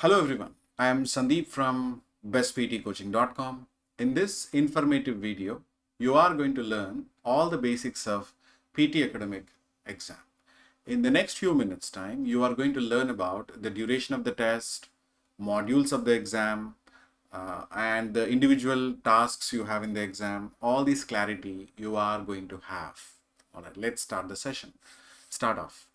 Hello everyone, I am Sandeep from bestptcoaching.com. In this informative video, you are going to learn all the basics of PTE Academic exam. In the next few minutes time, you are going to learn about the duration of the test, modules of the exam, and the individual tasks you have in the exam. All this clarity you are going to have. All right, let's start the session. Start off.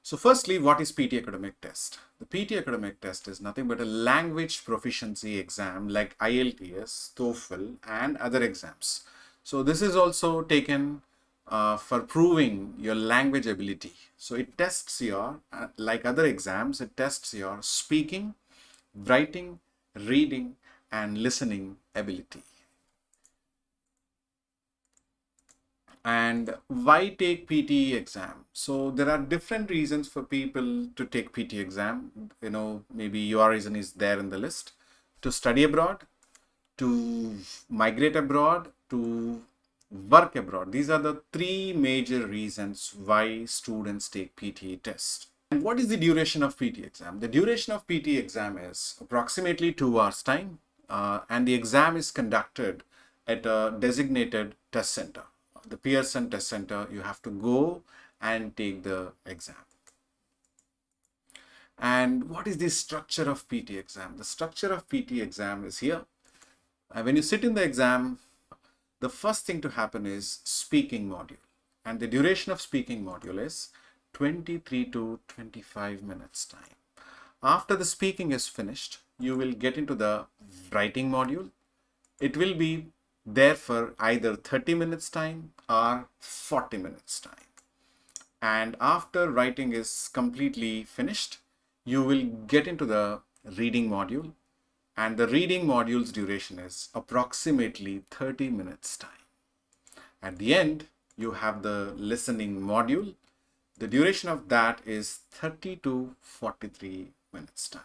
So firstly, what is PTE Academic test? The PTE Academic test is nothing but a language proficiency exam like IELTS, TOEFL and other exams. So this is also taken for proving your language ability. So it tests your, like other exams, it tests your speaking, writing, reading and listening ability. And why take PTE exam? So there are different reasons for people to take PTE exam. Maybe your reason is there in the list. To study abroad, to migrate abroad, to work abroad. These are the three major reasons why students take PTE test. And what is the duration of PTE exam? The duration of PTE exam is approximately 2 hours time, and the exam is conducted at a designated test center. The Pearson Test Center. You have to go and take the exam. And what is the structure of PTE exam? The structure of PTE exam is here. When you sit in the exam, the first thing to happen is speaking module. And the duration of speaking module is 23 to 25 minutes time. After the speaking is finished, you will get into the writing module. It will be there for either 30 minutes time or 40 minutes time. And after writing is completely finished, you will get into the reading module, and the reading module's duration is approximately 30 minutes time. At the end, you have the listening module. The duration of that is 30 to 43 minutes time.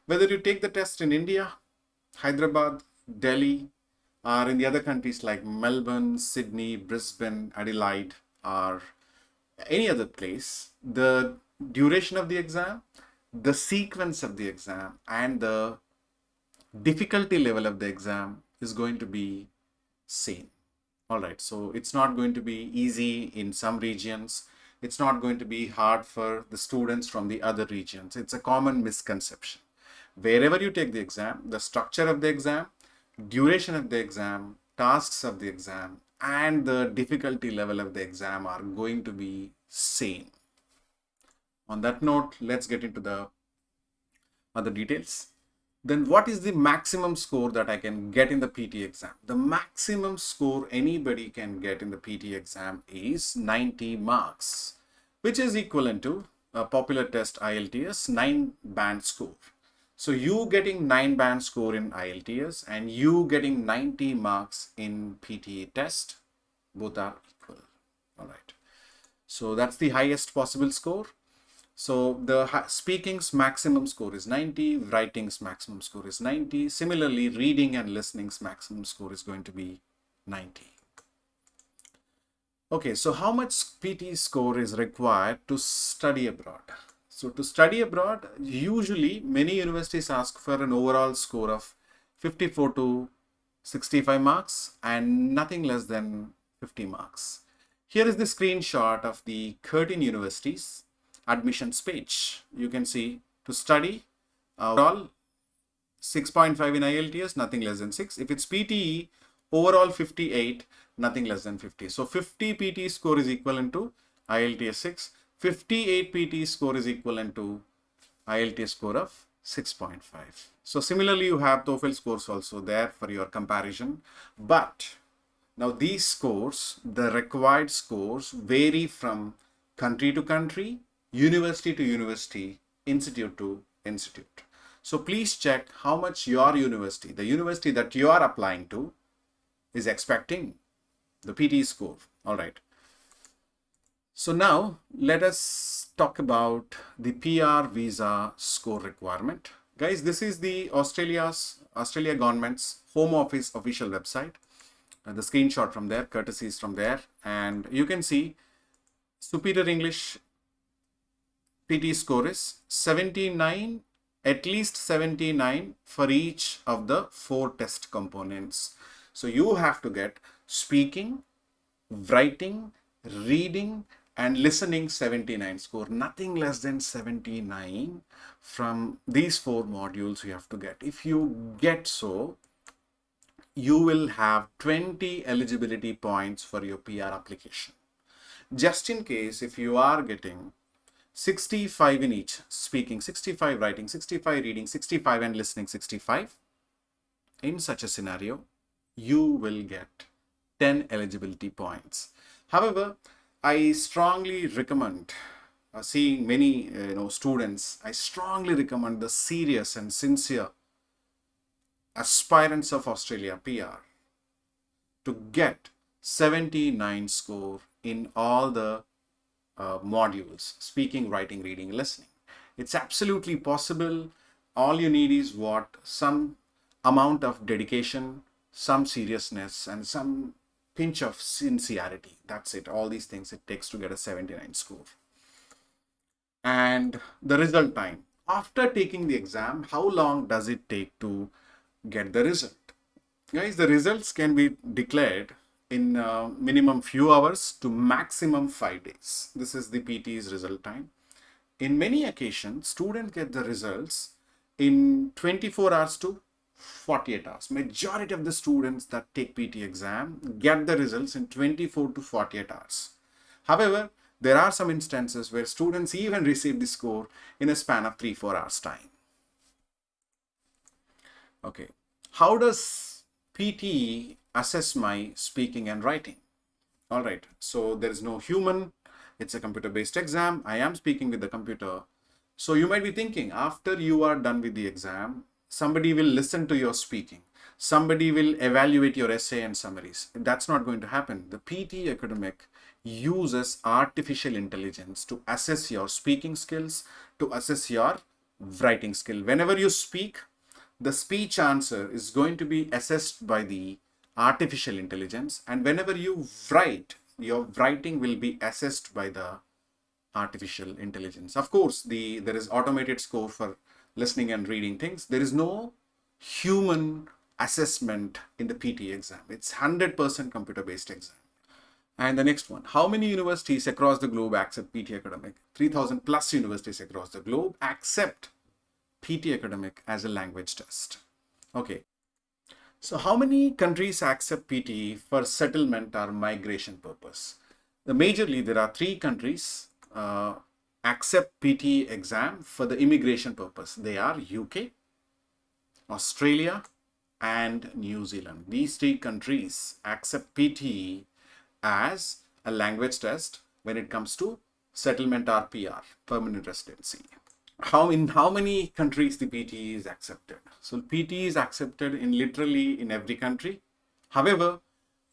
Whether you take the test in India, Hyderabad, Delhi, or in the other countries like Melbourne, Sydney, Brisbane, Adelaide, or any other place, the duration of the exam, the sequence of the exam, and the difficulty level of the exam is going to be same. All right, so it's not going to be easy in some regions. It's not going to be hard for the students from the other regions. It's a common misconception. Wherever you take the exam, the structure of the exam, duration of the exam, tasks of the exam, and the difficulty level of the exam are going to be same. On that note, let's get into the other details. Then what is the maximum score that I can get in the PTE exam? The maximum score anybody can get in the PTE exam is 90 marks, which is equivalent to a popular test IELTS 9-band score. So you getting 9-band score in IELTS and you getting 90 marks in PTE test, both are equal. All right. So that's the highest possible score. So the speaking's maximum score is 90, writing's maximum score is 90. Similarly, reading and listening's maximum score is going to be 90. Okay, so how much PTE score is required to study abroad? So to study abroad, usually many universities ask for an overall score of 54 to 65 marks and nothing less than 50 marks. Here is the screenshot of the 13 universities admissions page. You can see to study overall 6.5 in IELTS, nothing less than 6. If it's PTE, overall 58, nothing less than 50. So 50 PTE score is equivalent to IELTS 6. 58 PTE score is equivalent to IELTS score of 6.5. So similarly, you have TOEFL scores also there for your comparison. But now these scores, the required scores vary from country to country, university to university, institute to institute. So please check how much your university, the university that you are applying to, is expecting the PTE score. All right. So now let us talk about the PR visa score requirement. Guys, this is the Australia government's Home Office official website. The screenshot from there, courtesy is from there. And you can see Superior English PTE score is 79 at least 79 for each of the 4 test components. So you have to get speaking, writing, reading, and listening 79 score. Nothing less than 79 from these 4 modules you have to get. If you get so, you will have 20 eligibility points for your PR application. Just in case, if you are getting 65 in each, speaking 65, writing 65, reading 65, and listening 65, in such a scenario, you will get 10 eligibility points. However, I strongly recommend, seeing many students, I strongly recommend the serious and sincere aspirants of Australia PR to get 79 score in all the modules, speaking, writing, reading, listening. It's absolutely possible. All you need is some amount of dedication, some seriousness, and some pinch of sincerity. That's it. All these things it takes to get a 79 score. And the result time. After taking the exam, how long does it take to get the result? Guys, the results can be declared in minimum few hours to maximum 5 days. This is the PTE's result time. In many occasions, students get the results in 24 hours to 48 hours. Majority of the students that take PTE exam get the results in 24 to 48 hours. However, there are some instances where students even receive the score in a span of 3-4 hours time. Okay, how does PTE assess my speaking and writing? All right, so there is no human. It's a computer-based exam. I am speaking with the computer. So you might be thinking, after you are done with the exam, somebody will listen to your speaking. Somebody will evaluate your essay and summaries. That's not going to happen. The PTE Academic uses artificial intelligence to assess your speaking skills, to assess your writing skill. Whenever you speak, the speech answer is going to be assessed by the artificial intelligence, and whenever you write, your writing will be assessed by the artificial intelligence. Of course, there is automated score for listening and reading things. There is no human assessment in the PTE exam. It's 100% computer-based exam. And the next one, how many universities across the globe accept PTE Academic? 3,000 plus universities across the globe accept PTE Academic as a language test. Okay. So how many countries accept PTE for settlement or migration purpose? Majorly, there are 3 countries accept PTE exam for the immigration purpose. They are UK, Australia, and New Zealand. These 3 countries accept PTE as a language test when it comes to settlement or PR, permanent residency. In how many countries the PTE is accepted? So PTE is accepted in literally in every country. However,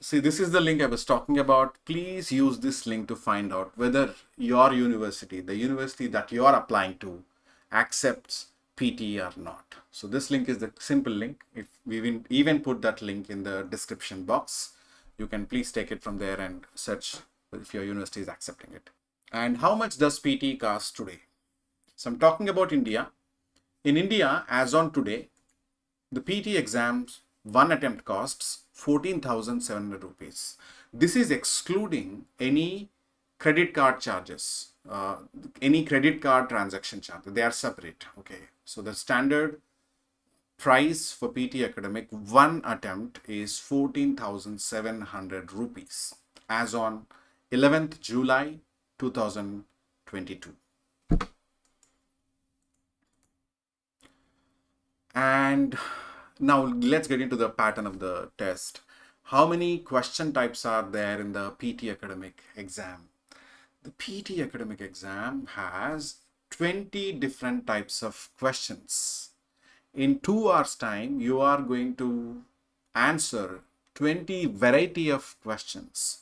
see, this is the link I was talking about. Please use this link to find out whether your university, the university that you are applying to, accepts PTE or not. So this link is the simple link. If we even put that link in the description box, you can please take it from there and search if your university is accepting it. And how much does PTE cost today? So I'm talking about India. In India, as on today, the PTE exams, one attempt costs 14,700 rupees. This is excluding any credit card charges, any credit card transaction charge. They are separate. Okay. So the standard price for PTE Academic, one attempt is 14,700 rupees as on 11th July 2022. And now let's get into the pattern of the test. How many question types are there in the PTE Academic exam? The PTE Academic exam has 20 different types of questions. In 2 hours time, you are going to answer 20 variety of questions.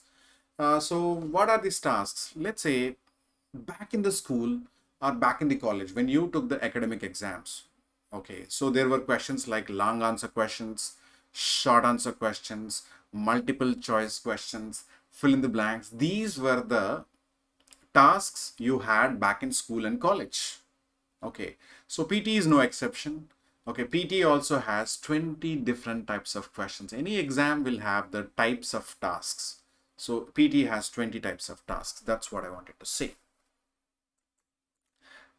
So what are these tasks? Let's say back in the school or back in the college when you took the academic exams. Okay, so there were questions like long answer questions, short answer questions, multiple choice questions, fill in the blanks. These were the tasks you had back in school and college. Okay, so PTE is no exception. Okay, PTE also has 20 different types of questions. Any exam will have the types of tasks. So PTE has 20 types of tasks. That's what I wanted to say.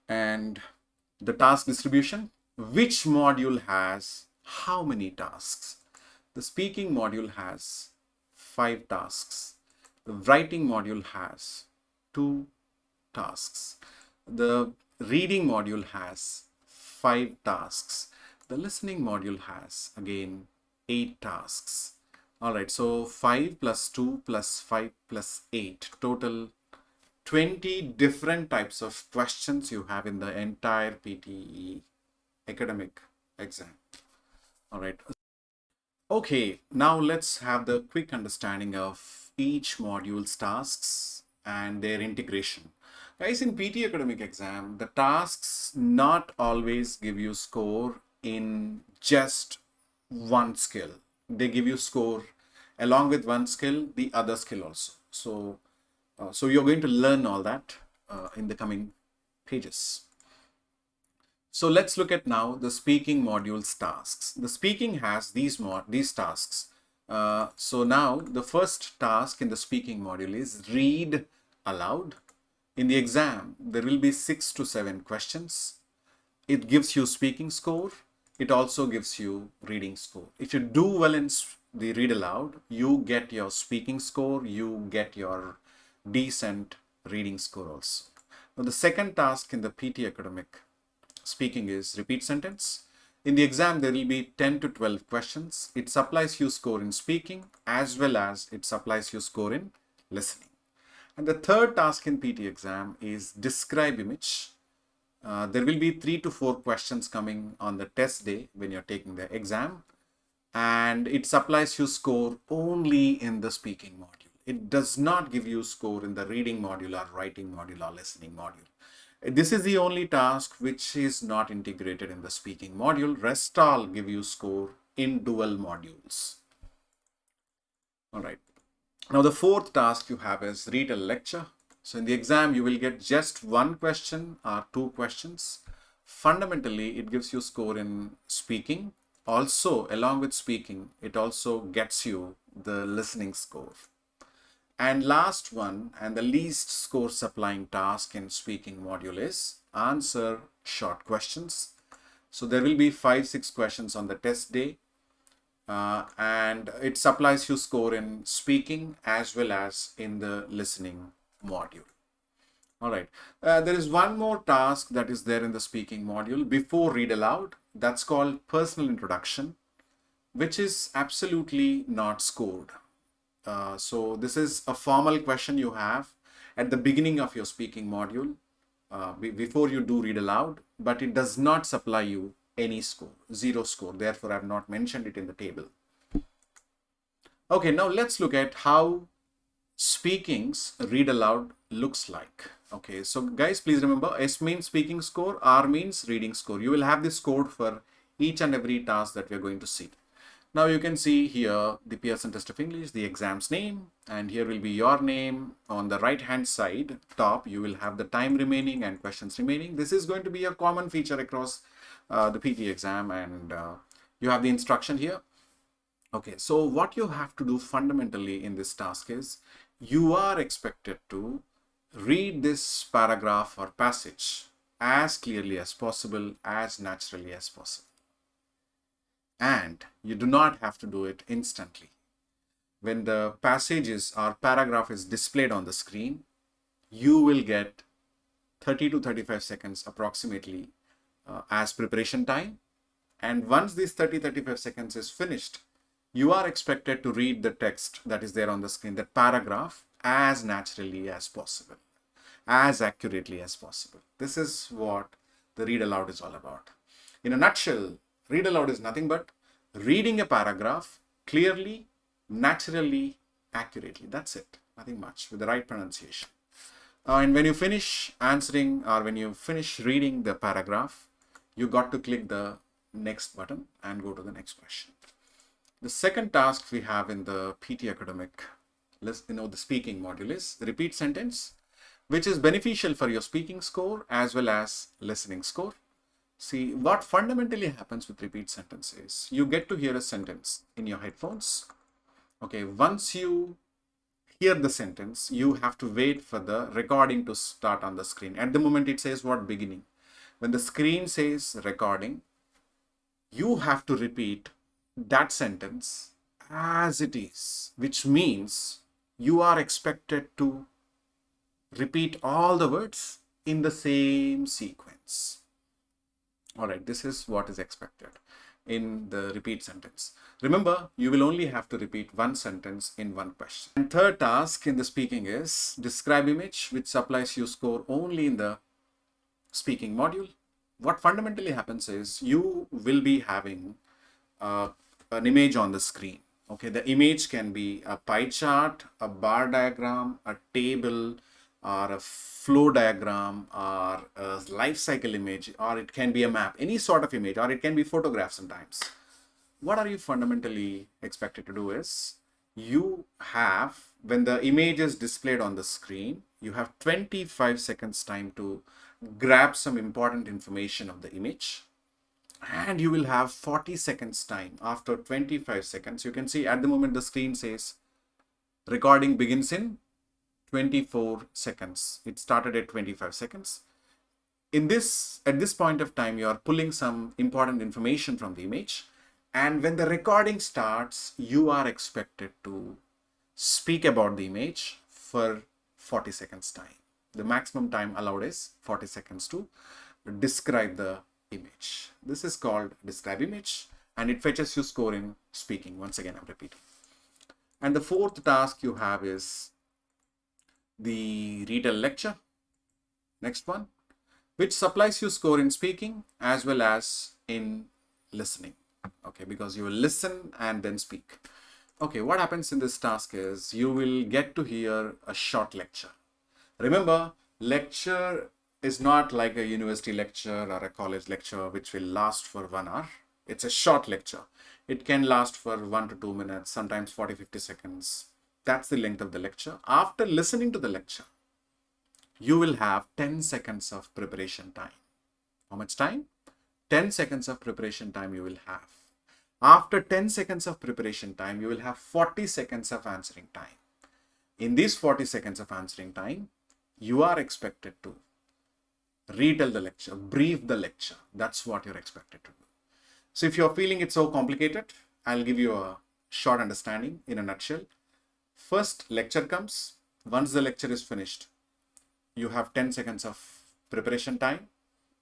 And the task distribution, which module has how many tasks? The speaking module has 5 tasks. The writing module has 2 tasks. The reading module has 5 tasks. The listening module has again 8 tasks. All right, so 5 plus 2 plus 5 plus 8, total 20 different types of questions you have in the entire PTE academic exam. All right. Okay, now let's have the quick understanding of each module's tasks and their integration. Guys, in PTE academic exam, the tasks not always give you score in just one skill. They give you score along with one skill, the other skill also. So you're going to learn all that in the coming pages. So let's look at now the speaking module's tasks. The speaking has these tasks. So now the first task in the speaking module is read aloud. In the exam, there will be 6 to 7 questions. It gives you speaking score. It also gives you reading score. If you do well in the read aloud, you get your speaking score, you get your decent reading score also. Now the second task in the PTE academic speaking is repeat sentence. In the exam, there will be 10 to 12 questions. It supplies you score in speaking as well as it supplies you score in listening. And the third task in PTE exam is describe image. There will be 3 to 4 questions coming on the test day when you're taking the exam, and it supplies you score only in the speaking module. It does not give you score in the reading module or writing module or listening module. This is the only task which is not integrated in the speaking module. Rest all give you score in dual modules. All right. Now the fourth task you have is read a lecture. So in the exam, you will get just one question or 2 questions. Fundamentally, it gives you score in speaking. Also, along with speaking, it also gets you the listening score. And last one, and the least score supplying task in speaking module is answer short questions. So there will be 5-6 questions on the test day. And it supplies you score in speaking as well as in the listening module. All right. There is one more task that is there in the speaking module before read aloud. That's called personal introduction, which is absolutely not scored. So this is a formal question you have at the beginning of your speaking module before you do read aloud, but it does not supply you any score, 0 score. Therefore, I have not mentioned it in the table. Okay, now let's look at how speaking's read aloud looks like. Okay, so guys, please remember, S means speaking score, R means reading score. You will have this scored for each and every task that we are going to see. Now you can see here the Pearson Test of English, the exam's name, and here will be your name. On the right hand side top, you will have the time remaining and questions remaining. This is going to be a common feature across the PTE exam, and you have the instruction here. Okay, so what you have to do fundamentally in this task is you are expected to read this paragraph or passage as clearly as possible, as naturally as possible. And you do not have to do it instantly. When the passages or paragraph is displayed on the screen, you will get 30 to 35 seconds approximately as preparation time. And once this 30-35 seconds is finished, you are expected to read the text that is there on the screen, that paragraph, as naturally as possible, as accurately as possible. This is what the read aloud is all about. In a nutshell, read aloud is nothing but reading a paragraph clearly, naturally, accurately. That's it. Nothing much, with the right pronunciation. And when you finish answering or when you finish reading the paragraph, you got to click the next button and go to the next question. The second task we have in the PTE academic, the speaking module is the repeat sentence. which is beneficial for your speaking score as well as listening score. See, what fundamentally happens with repeat sentences, you get to hear a sentence in your headphones. Okay, once you hear the sentence, you have to wait for the recording to start on the screen. At the moment it says what, beginning. When the screen says recording, you have to repeat that sentence as it is, which means you are expected to repeat all the words in the same sequence. All right, this is what is expected in the repeat sentence. Remember, you will only have to repeat one sentence in one question. And third task in the speaking is describe image, which supplies you score only in the speaking module. What fundamentally happens is you will be having an image on the screen. Okay, the image can be a pie chart, a bar diagram, a table, or a flow diagram, or a life cycle image, or it can be a map, any sort of image, or it can be photographs sometimes. What are you fundamentally expected to do is, you have, when the image is displayed on the screen, you have 25 seconds time to grab some important information of the image, and you will have 40 seconds time after 25 seconds. You can see at the moment the screen says recording begins in 24 seconds. It started at 25 seconds. At this point of time, you are pulling some important information from the image. And when the recording starts, you are expected to speak about the image for 40 seconds time. The maximum time allowed is 40 seconds to describe the image. This is called describe image, and it fetches you score in speaking. Once again, I'm repeating. And the fourth task you have is the retell lecture. Next one, which supplies you score in speaking as well as in listening. Okay, because you will listen and then speak. Okay, what happens in this task is you will get to hear a short lecture. Remember, lecture is not like a university lecture or a college lecture which will last for 1 hour. It's a short lecture. It can last for 1 to 2 minutes, sometimes 40-50 seconds. That's the length of the lecture. After listening to the lecture, you will have 10 seconds of preparation time. How much time? 10 seconds of preparation time you will have. After 10 seconds of preparation time, you will have 40 seconds of answering time. In these 40 seconds of answering time, you are expected to retell the lecture, brief the lecture. That's what you're expected to do. So if you're feeling it's so complicated, I'll give you a short understanding in a nutshell. First, lecture comes. Once the lecture is finished, you have 10 seconds of preparation time,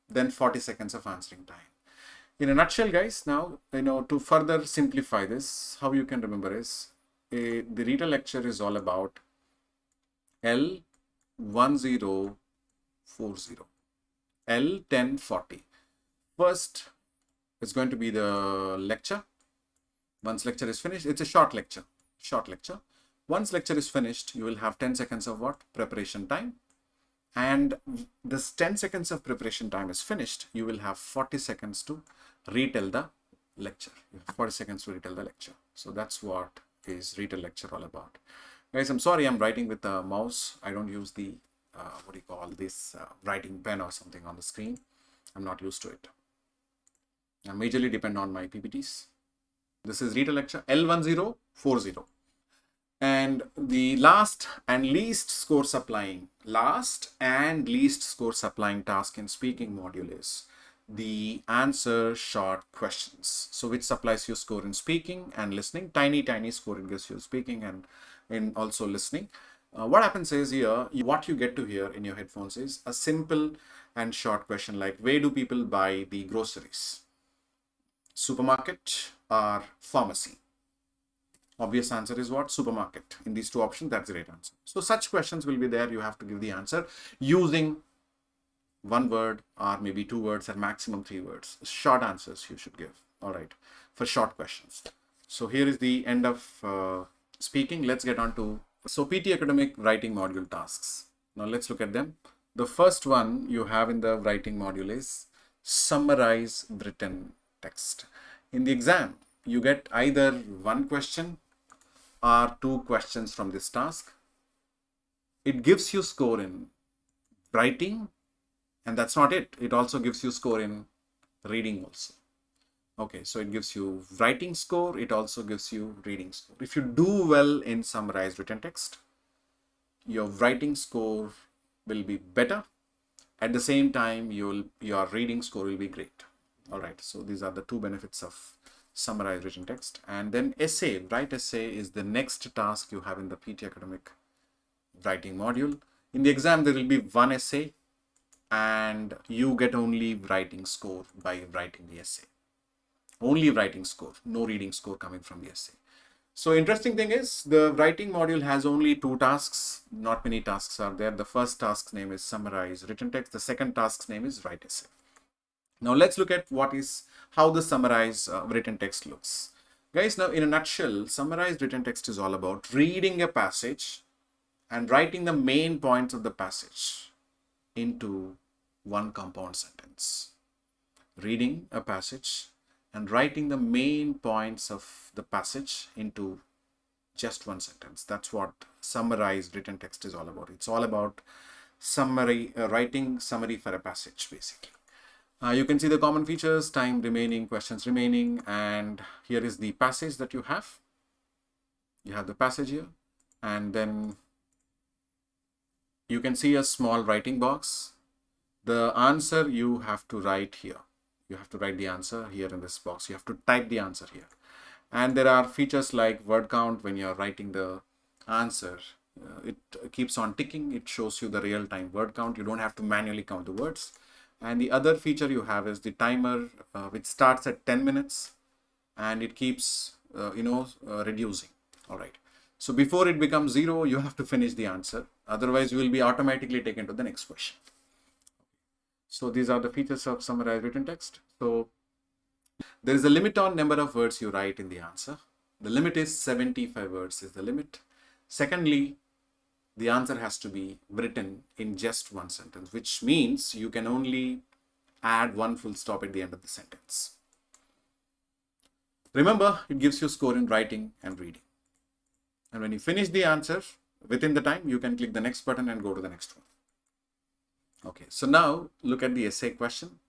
then 40 seconds of answering time. In a nutshell, guys, now, to further simplify this, how you can remember is, the retell lecture is all about L1040, L1040. First, it's going to be the lecture. Once lecture is finished, it's a short lecture. Once lecture is finished, you will have 10 seconds of what? Preparation time. And this 10 seconds of preparation time is finished, you will have 40 seconds to retell the lecture. You have 40 seconds to retell the lecture. So that's what is retell lecture all about. Guys, I'm sorry, I'm writing with a mouse. I don't use the, writing pen or something on the screen. I'm not used to it. I majorly depend on my PPTs. This is retell lecture L1040. And the last and least score supplying task in speaking module is the answer short questions. So which supplies you score in speaking and listening. Tiny score it gives you speaking and in also listening. What happens is here, what you get to hear in your headphones is a simple and short question like, where do people buy the groceries? Supermarket or pharmacy? Obvious answer is what? Supermarket. In these two options, that's the right answer. So such questions will be there. You have to give the answer using one word or maybe 2 words or maximum 3 words. Short answers you should give. All right, for short questions. So here is the end of speaking. Let's get on to PTE Academic Writing Module Tasks. Now let's look at them. The first one you have in the writing module is summarize written text. In the exam, you get either 1 question or 2 questions from this task. It gives you score in writing, and that's not it. It also gives you score in reading also. Okay, so it gives you writing score. It also gives you reading score. If you do well in summarized written text, your writing score will be better. At the same time, your reading score will be great. All right, so these are the two benefits of summarized written text. And then essay, write essay is the next task you have in the PTE Academic writing module. In the exam, there will be one essay and you get only writing score by writing the essay. Only writing score, no reading score coming from the essay. So interesting thing is the writing module has only two tasks. Not many tasks are there. The first task's name is summarize written text. The second task's name is write essay. Now let's look at how the summarize written text looks. Guys, now in a nutshell, summarized written text is all about reading a passage and writing the main points of the passage into one compound sentence. Reading a passage and writing the main points of the passage into just one sentence. That's what summarized written text is all about. It's all about summary, writing summary for a passage basically. You can see the common features, time remaining, questions remaining, and here is the passage that you have. You have the passage here, and then you can see a small writing box. The answer you have to write here. You have to write the answer here in this box. You have to type the answer here. And there are features like word count. When you're writing the answer, it keeps on ticking. It shows you the real-time word count. You don't have to manually count the words. And the other feature you have is the timer, which starts at 10 minutes and it keeps, reducing. All right. So before it becomes 0, you have to finish the answer. Otherwise, you will be automatically taken to the next question. So these are the features of summarized written text. So there is a limit on number of words you write in the answer. The limit is 75 words is the limit. Secondly, the answer has to be written in just one sentence, which means you can only add one full stop at the end of the sentence. Remember, it gives you score in writing and reading. And when you finish the answer within the time, you can click the next button and go to the next one. Okay, so now look at the essay question.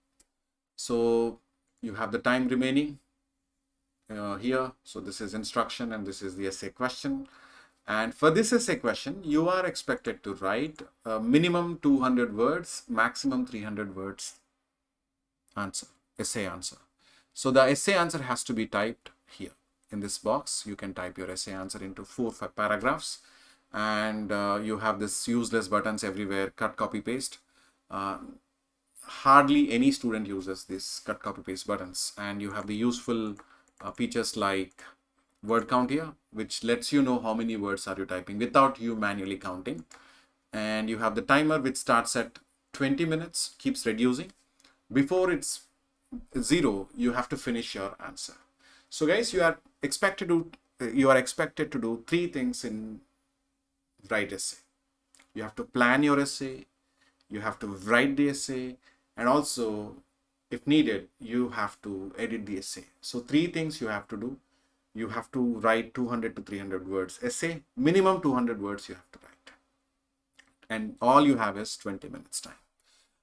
So you have the time remaining here. So this is instruction and this is the essay question. And for this essay question, you are expected to write minimum 200 words, maximum 300 words answer, essay answer. So the essay answer has to be typed here in this box. You can type your essay answer into 4-5 paragraphs. And you have this useless buttons everywhere, cut, copy, paste. Hardly any student uses this cut, copy, paste buttons, and you have the useful features like word count here, which lets you know how many words are you typing without you manually counting. And you have the timer, which starts at 20 minutes, keeps reducing. Before it's 0, you have to finish your answer. So guys, you are expected to do 3 things in write essay. You have to plan your essay, you have to write the essay, and also, if needed, you have to edit the essay. So 3 things you have to do. You have to write 200 to 300 words essay, minimum 200 words you have to write. And all you have is 20 minutes time.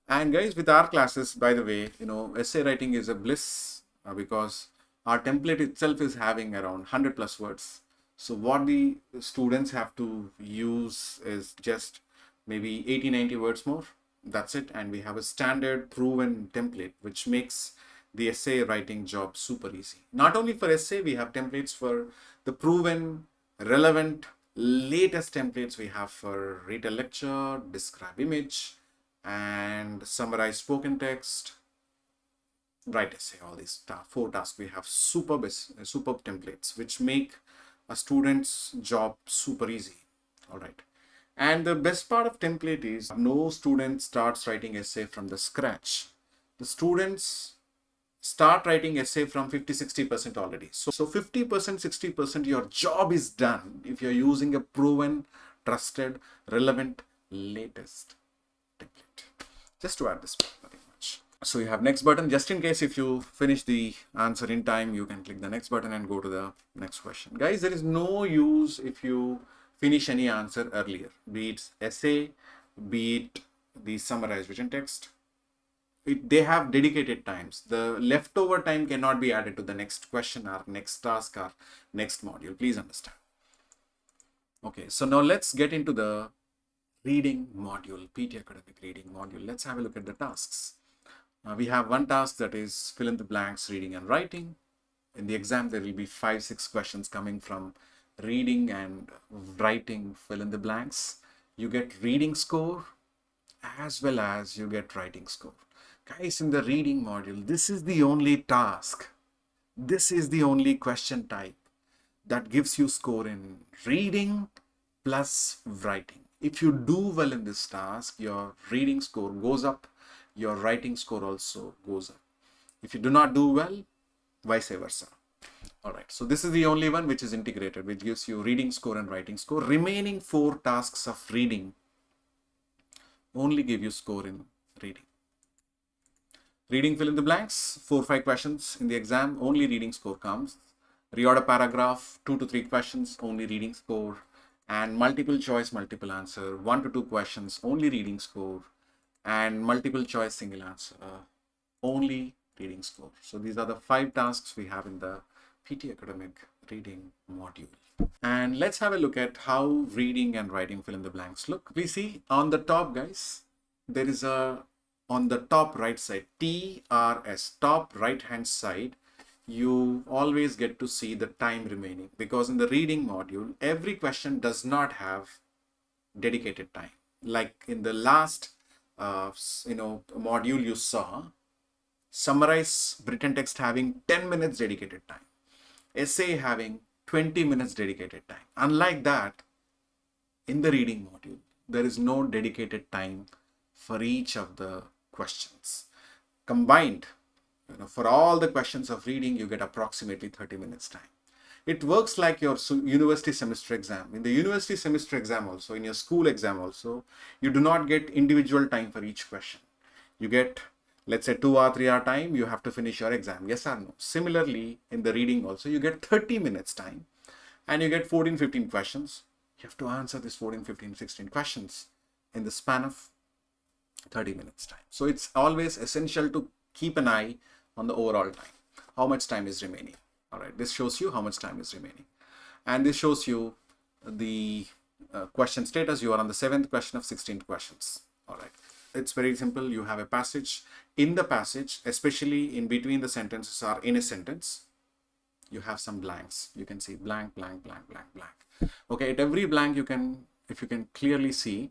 And guys, with our classes, by the way, essay writing is a bliss because our template itself is having around 100 plus words. So what the students have to use is just maybe 80-90 words more. That's it. And we have a standard proven template, which makes the essay writing job super easy. Not only for essay, we have templates for the proven, relevant, latest templates we have for read a lecture, describe image, and summarize spoken text, write essay. All these 4 tasks, we have superb templates which make a student's job super easy. All right. And the best part of template is no student starts writing essay from the scratch. The students start writing essay from 50-60% already. So 50%, 60%, your job is done if you're using a proven, trusted, relevant, latest template. Just to add this part, nothing much. So you have next button. Just in case if you finish the answer in time, you can click the next button and go to the next question. Guys, there is no use if you finish any answer earlier, be it essay, be it the summarized written text. They have dedicated times. The leftover time cannot be added to the next question or next task or next module. Please understand. Okay, so now let's get into the reading module, PTE Academic reading module. Let's have a look at the tasks. We have one task that is fill in the blanks, reading and writing. In the exam, there will be 5-6 questions coming from reading and writing, fill in the blanks. You get reading score as well as you get writing score. Guys, in the reading module, this is the only task. This is the only question type that gives you score in reading plus writing. If you do well in this task, your reading score goes up, your writing score also goes up. If you do not do well, vice versa. All right, so this is the only one which is integrated, which gives you reading score and writing score. Remaining 4 tasks of reading only give you score in reading. Reading fill in the blanks, 4-5 questions in the exam, only reading score comes. Reorder paragraph, 2 to 3 questions, only reading score. And multiple choice, multiple answer, 1 to 2 questions, only reading score. And multiple choice, single answer, only reading score. So these are the 5 tasks we have in the PTE Academic reading module. And let's have a look at how reading and writing fill in the blanks look. We see on the top, guys, there is a, on the top right side, TRS, top right hand side, you always get to see the time remaining, because in the reading module, every question does not have dedicated time. Like in the last module you saw, summarize written text having 10 minutes dedicated time, essay having 20 minutes dedicated time. Unlike that, in the reading module, there is no dedicated time for each of the questions. Combined, for all the questions of reading, you get approximately 30 minutes time. It works like your university semester exam. In the university semester exam also, in your school exam also, you do not get individual time for each question. You get, let's say, 2 or 3 hour time, you have to finish your exam, yes or no. Similarly, in the reading also, you get 30 minutes time and you get 14-15 questions. You have to answer this 14-15-16 questions in the span of 30 minutes time. So it's always essential to keep an eye on the overall time. How much time is remaining? All right, this shows you how much time is remaining. And this shows you the question status. You are on the 7th question of 16 questions. All right, it's very simple. You have a passage. In the passage, especially in between the sentences or in a sentence, you have some blanks. You can see blank, blank, blank, blank, blank. Okay, at every blank, you can, if you can clearly see,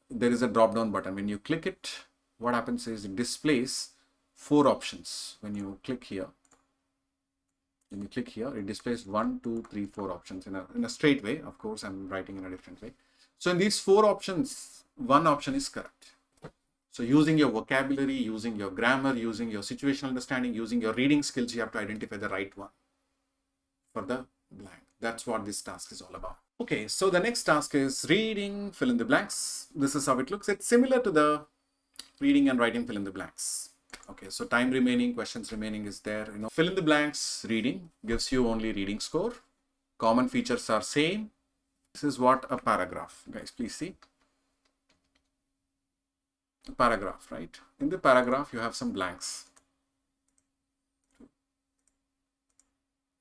there is a drop down button. When you click it, what happens is it displays 4 options. When you click here, it displays 1, 2, 3, 4 options in a straight way. Of course, I'm writing in a different way. So in these 4 options, one option is correct. So using your vocabulary, using your grammar, using your situational understanding, using your reading skills, you have to identify the right one for the blank. That's what this task is all about. Okay, so the next task is reading, fill in the blanks. This is how it looks. It's similar to the reading and writing fill in the blanks. Okay, so time remaining, questions remaining is there. Fill in the blanks, reading gives you only reading score. Common features are same. This is what a paragraph, guys, please see. A paragraph, right? In the paragraph, you have some blanks.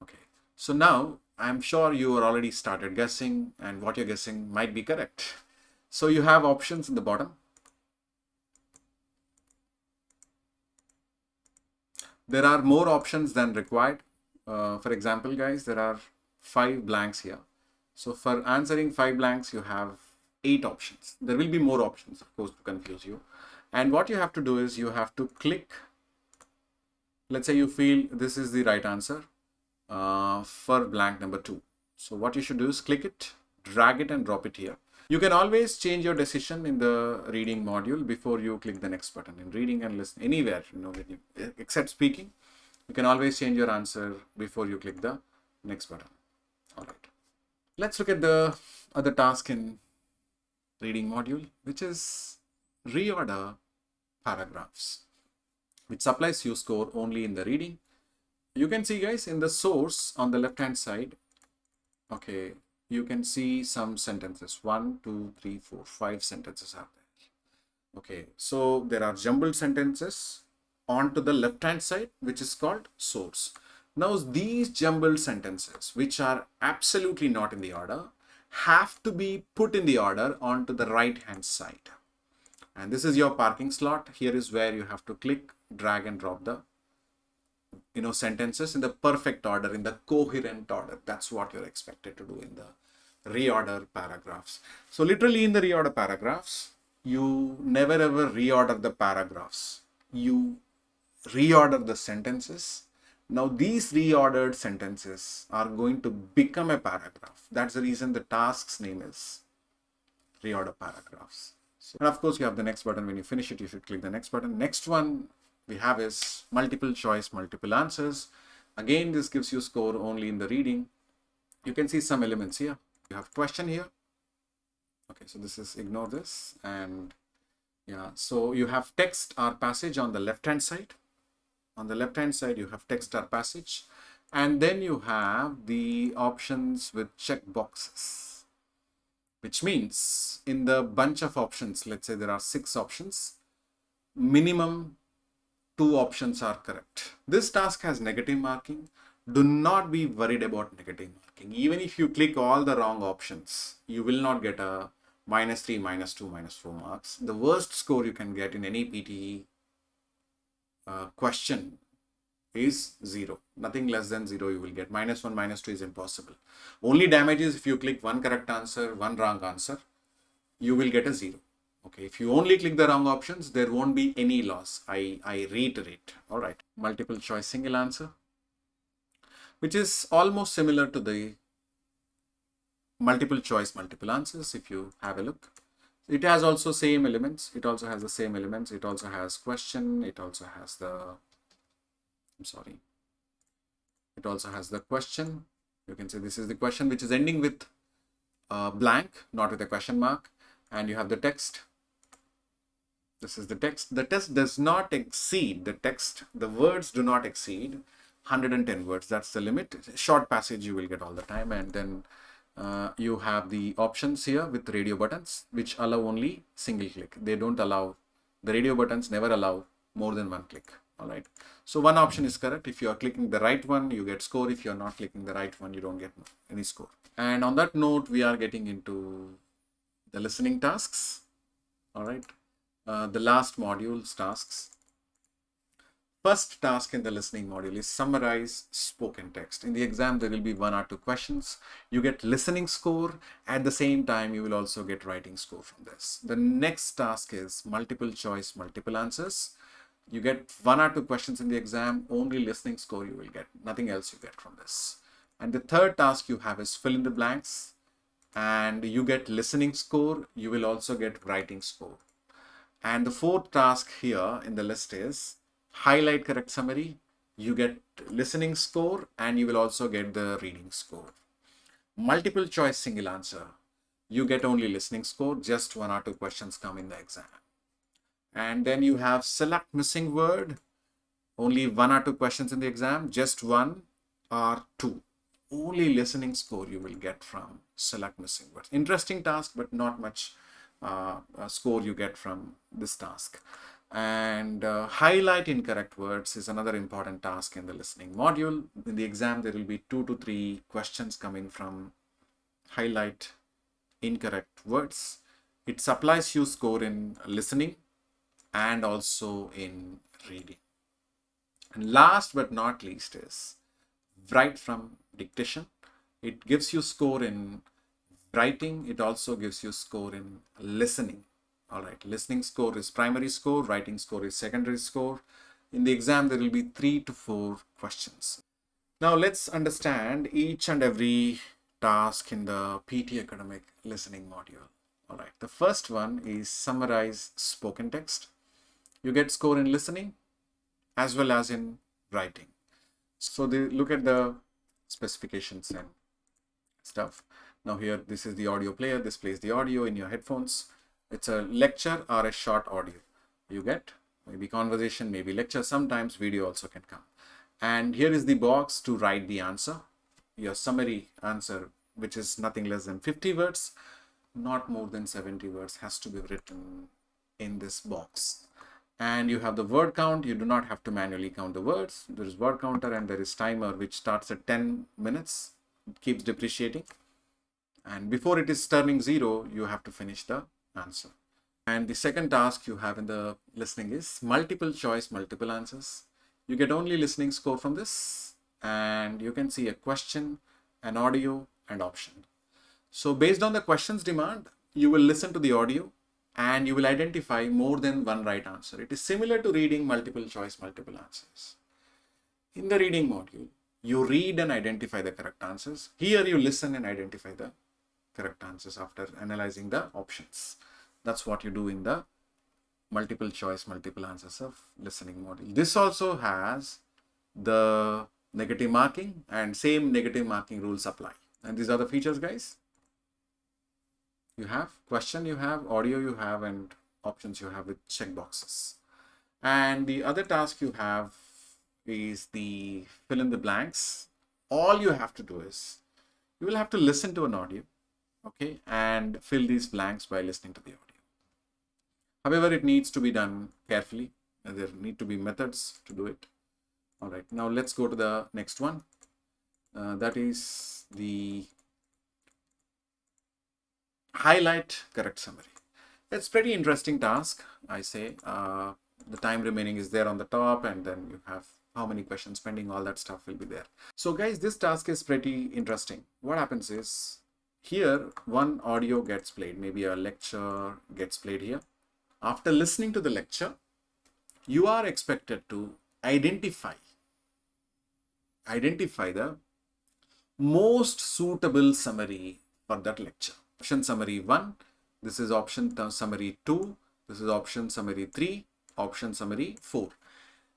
Okay, so now I'm sure you are already started guessing, and what you're guessing might be correct. So you have options in the bottom. There are more options than required. For example, guys, there are 5 blanks here. So for answering 5 blanks, you have 8 options. There will be more options, of course, to confuse you. And what you have to do is you have to click. Let's say you feel this is the right answer for blank number 2. So what you should do is click it, drag it and drop it here. You can always change your decision in the reading module before you click the next button. In reading and listening, anywhere, except speaking, you can always change your answer before you click the next button. All right. Let's look at the other task in reading module, which is reorder paragraphs, which supplies you score only in the reading. You can see, guys, in the source on the left hand side, okay, you can see some sentences. 1, 2, 3, 4, 5 sentences are there. Okay, so there are jumbled sentences onto the left hand side, which is called source. Now these jumbled sentences, which are absolutely not in the order, have to be put in the order onto the right hand side. And this is your parking slot. Here is where you have to click, drag and drop the sentences in the perfect order, in the coherent order. That's what you're expected to do in the reorder paragraphs. So literally in the reorder paragraphs, you never ever reorder the paragraphs. You reorder the sentences. Now these reordered sentences are going to become a paragraph. That's the reason the task's name is reorder paragraphs. So, and of course you have the next button. When you finish it, you should click the next button. Next one we have is multiple choice, multiple answers. Again, this gives you score only in the reading. You can see some elements here. You have question here. Okay, so this is, ignore this. And yeah, so you have text or passage on the left hand side. On the left hand side, you have text or passage. And then you have the options with check boxes, which means in the bunch of options, let's say there are 6 options, minimum 2 options are correct. This task has negative marking. Do not be worried about negative marking. Even if you click all the wrong options, you will not get a -3, -2, -4 marks. The worst score you can get in any PTE question is 0. Nothing less than 0 you will get. -1, -2 is impossible. Only damage is if you click 1 correct answer, 1 wrong answer, you will get a 0. Okay, if you only click the wrong options, there won't be any loss. I reiterate. All right, multiple choice single answer, which is almost similar to the multiple choice multiple answers. If you have a look, it has also same elements. It also has the same elements. It also has question. It also has the, it also has the question. You can say this is the question, which is ending with blank, not with a question mark. And you have the text. This is the text. The text does not exceed, the words do not exceed 110 words. That's the limit. Short passage you will get all the time. And then you have the options here with radio buttons, which allow only single click. They don't allow, the radio buttons never allow more than 1 click. All right. So one option is correct. If you are clicking the right one, you get score. If you're not clicking the right one, you don't get any score. And on that note, we are getting into the listening tasks. All right. The last module's tasks. First task in the listening module is summarize spoken text. In the exam, there will be 1 or 2 questions. You get listening score. At the same time, you will also get writing score from this. The next task is multiple choice, multiple answers. You get 1 or 2 questions in the exam. Only listening score you will get. Nothing else you get from this. And the third task you have is fill in the blanks. And you get listening score. You will also get writing score. And the fourth task here in the list is highlight correct summary. You get listening score and you will also get the reading score. Multiple choice single answer. You get only listening score. Just 1 or 2 questions come in the exam. And then you have select missing word. Only 1 or 2 questions in the exam. Just 1 or 2. Only listening score you will get from select missing words. Interesting task, but not much score you get from this task. And highlight incorrect words is another important task in the listening module. In the exam, there will be 2 to 3 questions coming from highlight incorrect words. It supplies you score in listening and also in reading. And last but not least is write from dictation. It gives you score in writing. It also gives you score in listening. All right, listening score is primary score, writing score is secondary score. In the exam, there will be 3 to 4 questions. Now let's understand each and every task in the PTE Academic listening module. All right, the first one is summarize spoken text. You get score in listening as well as in writing. So they look at the specifications and stuff. Now here, this is the audio player. This plays the audio in your headphones. It's a lecture or a short audio. You get maybe conversation, maybe lecture. Sometimes video also can come. And here is the box to write the answer. Your summary answer, which is nothing less than 50 words, not more than 70 words, has to be written in this box. And you have the word count. You do not have to manually count the words. There is word counter and there is timer which starts at 10 minutes. It keeps depreciating. And before it is turning 0, you have to finish the answer. And the second task you have in the listening is multiple choice, multiple answers. You get only listening score from this, and you can see a question, an audio, and option. So based on the question's demand, you will listen to the audio and you will identify more than one right answer. It is similar to reading multiple choice, multiple answers. In the reading module, you read and identify the correct answers. Here you listen and identify the correct answers after analyzing the options. That's what you do in the multiple choice, multiple answers of listening module. This also has the negative marking, and same negative marking rules apply. And these are the features, guys. You have question, you have audio, you have, and options you have with checkboxes. And the other task you have is the fill in the blanks. All you have to do is you will have to listen to an audio, okay, and fill these blanks by listening to the audio. However, it needs to be done carefully. There need to be methods to do it. All right, now let's go to the next one. That is the highlight correct summary. It's pretty interesting task, I say. The time remaining is there on the top, and then you have how many questions pending, all that stuff will be there. So guys, this task is pretty interesting. What happens is, here one audio gets played, maybe a lecture gets played here. After listening to the lecture, you are expected to identify the most suitable summary for that lecture. Option summary 1, this is option summary 2, this is option summary 3, option summary 4.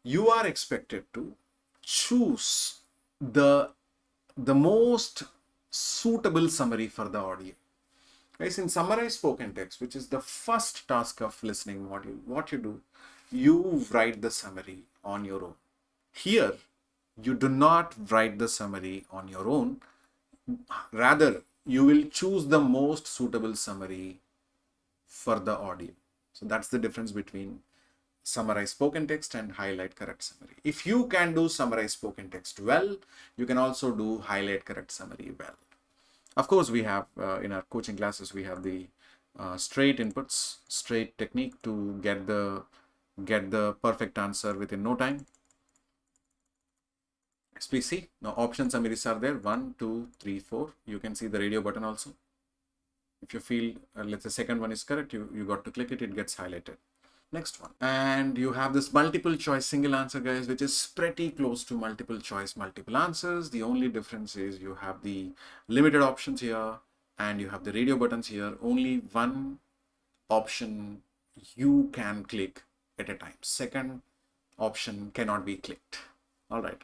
You are expected to choose the most suitable summary for the audio. Guys, in summarize spoken text, which is the first task of listening module, what you do, you write the summary on your own. Here, you do not write the summary on your own. Rather, you will choose the most suitable summary for the audio. So that's the difference between summarize spoken text and highlight correct summary. If you can do summarize spoken text well, you can also do highlight correct summary well. Of course, we have in our coaching classes, we have the straight inputs, straight technique to get the perfect answer within no time. Please see, now option summaries are there, 1, 2, 3, 4. You can see the radio button also. If you feel, let's say second one is correct, you got to click it, it gets highlighted. Next one. And you have this multiple choice single answer, guys, which is pretty close to multiple choice multiple answers. The only difference is you have the limited options here and you have the radio buttons here. Only one option you can click at a time. Second option cannot be clicked. All right.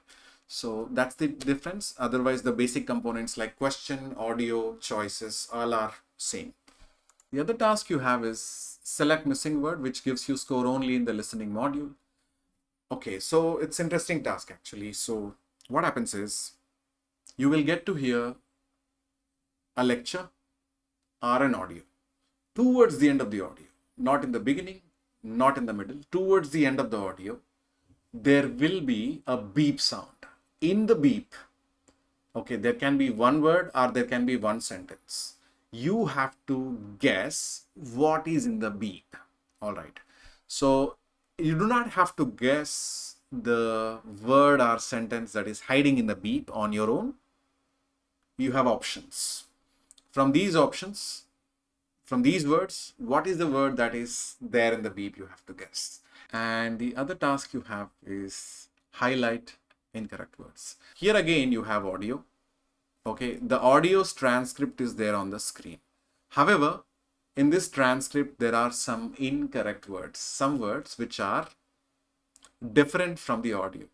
So that's the difference. Otherwise, the basic components like question, audio, choices, all are same. The other task you have is select missing word, which gives you score only in the listening module. Okay, so it's interesting task actually. So what happens is you will get to hear a lecture or an audio towards the end of the audio, not in the beginning, not in the middle. Towards the end of the audio, there will be a beep sound. In the beep, okay, there can be one word or there can be one sentence. You have to guess what is in the beep. All right. So you do not have to guess the word or sentence that is hiding in the beep on your own. You have options. From these options, from these words, what is the word that is there in the beep? You have to guess. And the other task you have is highlight incorrect words. Here again, you have audio. Okay, the audio's transcript is there on the screen. However, in this transcript, there are some incorrect words, some words which are different from the audio.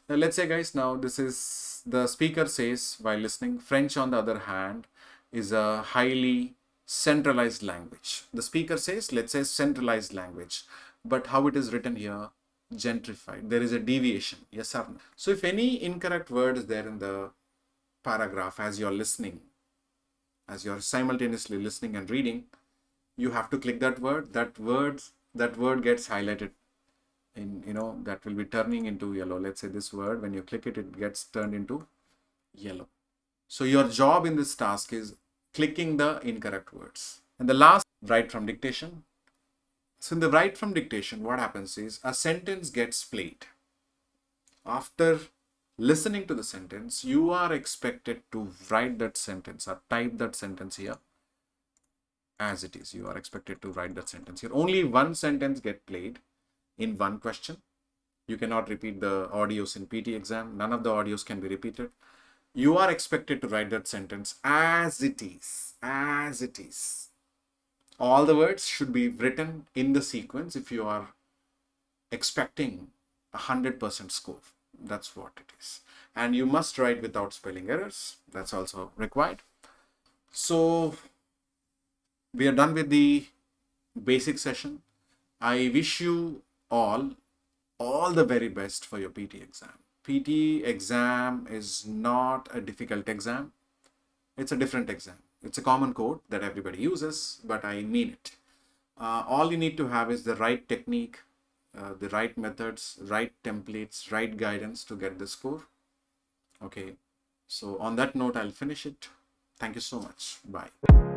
Now, let's say, guys, now this is the speaker says while listening, French, on the other hand, is a highly centralized language. The speaker says, let's say centralized language, but how it is written here, gentrified. There is a deviation, yes or no. So if any incorrect word is there in the paragraph as you're listening, as you're simultaneously listening and reading, you have to click that word. That word that word gets highlighted in, that will be turning into yellow. Let's say this word, when you click it, it gets turned into yellow. So your job in this task is clicking the incorrect words. And the last, write from dictation. So in the write from dictation, what happens is a sentence gets played. After listening to the sentence, you are expected to write that sentence or type that sentence here as it is. You are expected to write that sentence here. Only one sentence gets played in one question. You cannot repeat the audios in PTE exam. None of the audios can be repeated. You are expected to write that sentence as it is. As it is. All the words should be written in the sequence if you are expecting 100% score. That's what it is. And you must write without spelling errors. That's also required. So we are done with the basic session. I wish you all the very best for your PTE exam. PTE exam is not a difficult exam. It's a different exam. It's a common code that everybody uses, but I mean it. All you need to have is the right technique, the right methods, right templates, right guidance to get the score. Okay. So on that note, I'll finish it. Thank you so much. Bye.